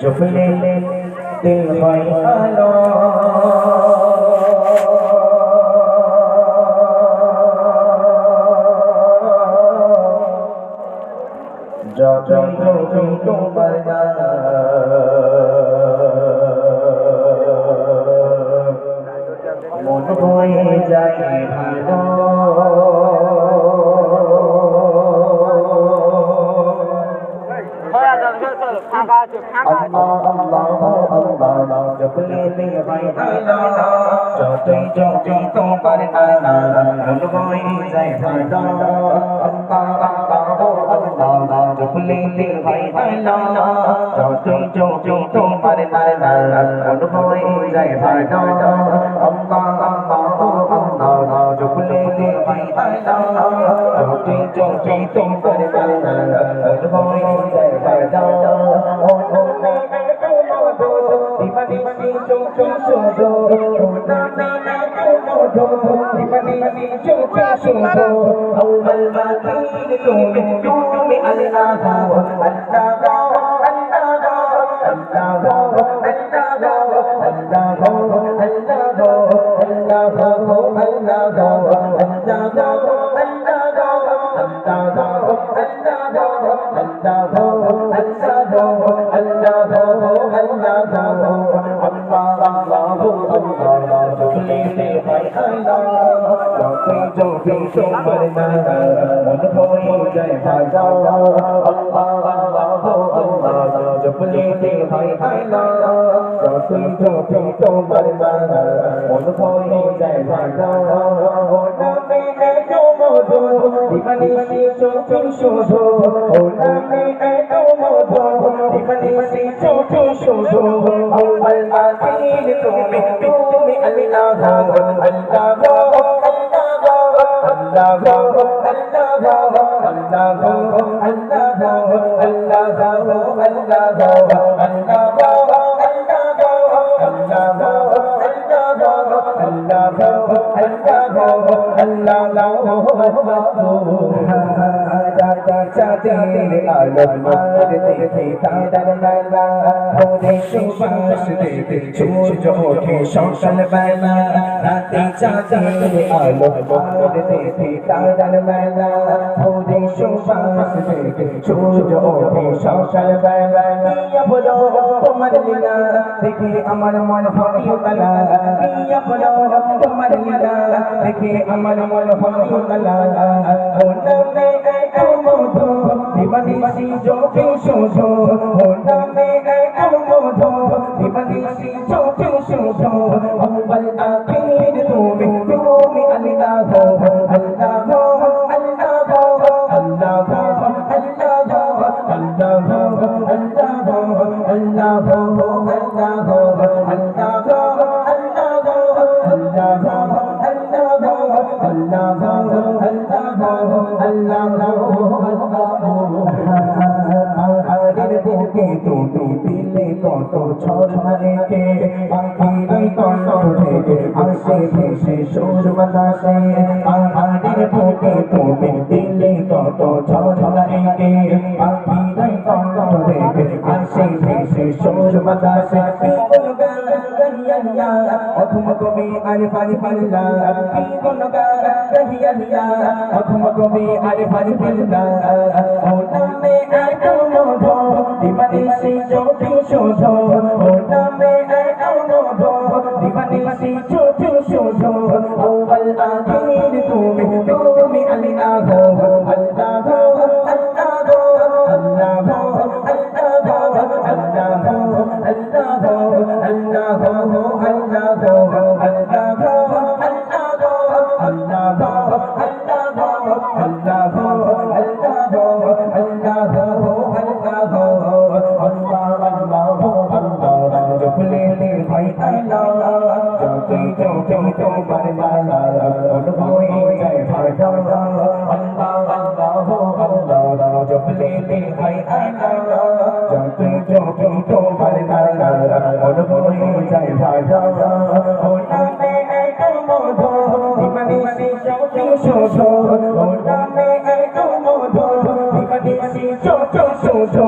जुफले दिल वालो जो जो जो जो मरना मन হয়ে যায় ভালো जपले दिल भाई যতই যতই তোমার নাম মন হয়ে যায় ভালো जपले दिल भाई যতই যতই তোমার নাম মন হয়ে যায় ভালো जपले दिल भाई যতই যতই তোমার নাম মন হয়ে যায় ভালো সূর্য ওঠে সকাল বেলা রাতে চাঁদের আলো আর দেখে তারার মেলা ভোরে সুবাস দেখে সূর্য ওঠে সকাল বেলা ইয়া বলো তোমার লীলা দেখে আমার মন হরিও কালা ইয়া বলো তোমার লীলা দেখে আমার মন হরিও কালা ও নামে এত মধু দিবানিশি জোকে শোধো ও নামে এত মধু দিবানিশি জোকে শোধো अव्वल आखिर তুমি अल्लाह हो अल्लाह हो अल्लाह हो अल्लाह हो अल्लाह हो अल्लाह हो अल्लाह हो अल्लाह हो अल्लाह हो अल्लाह हो अल्लाह हो अल्लाह हो अल्लाह हो अल्लाह हो अल्लाह हो আহারের বুকে তুমি দিলে কত ঝর্ণা এঁকে পাখিরাই কত থেকে আসে ভেসে সুর বাতাসে আহারের বুকে তুমি দিলে কত ঝর্ণা এঁকে পাখিরাই কত থেকে আসে ভেসে সুর বাতাসে অথম কবি আরে পারি পাল্লা কি কোন গাহিয়া দিয়া অথম কবি আরে পারি পাল্লা ও নামে এত মধু দিবানিশি জোকে শোধো ও নামে এত মধু দিবানিশি জোকে শোধো আউয়াল আখির তুমি আল্লাহ হো আল্লাহ হো আল্লাহ হো আল্লাহ হো আল্লাহ হো আল্লাহ হো আল্লাহ হো আল্লাহ হো अल्लाह हो अल्लाह हो अल्लाह हो अल्लाह हो अल्लाह हो अल्लाह हो अल्लाह हो अल्लाह हो अल्लाह अल्लाह हो अल्लाह जपले ले भाई अल्लाह जपे जपे तो बरमाला उन होए जाए फायदा अल्लाह अल्लाह हो अल्लाह जपले ले भाई अल्लाह जपे जपे तो बरमाला उन होए जाए फायदा শুধু ওর নামে এত মধু দিবানিশি চোখ শুধু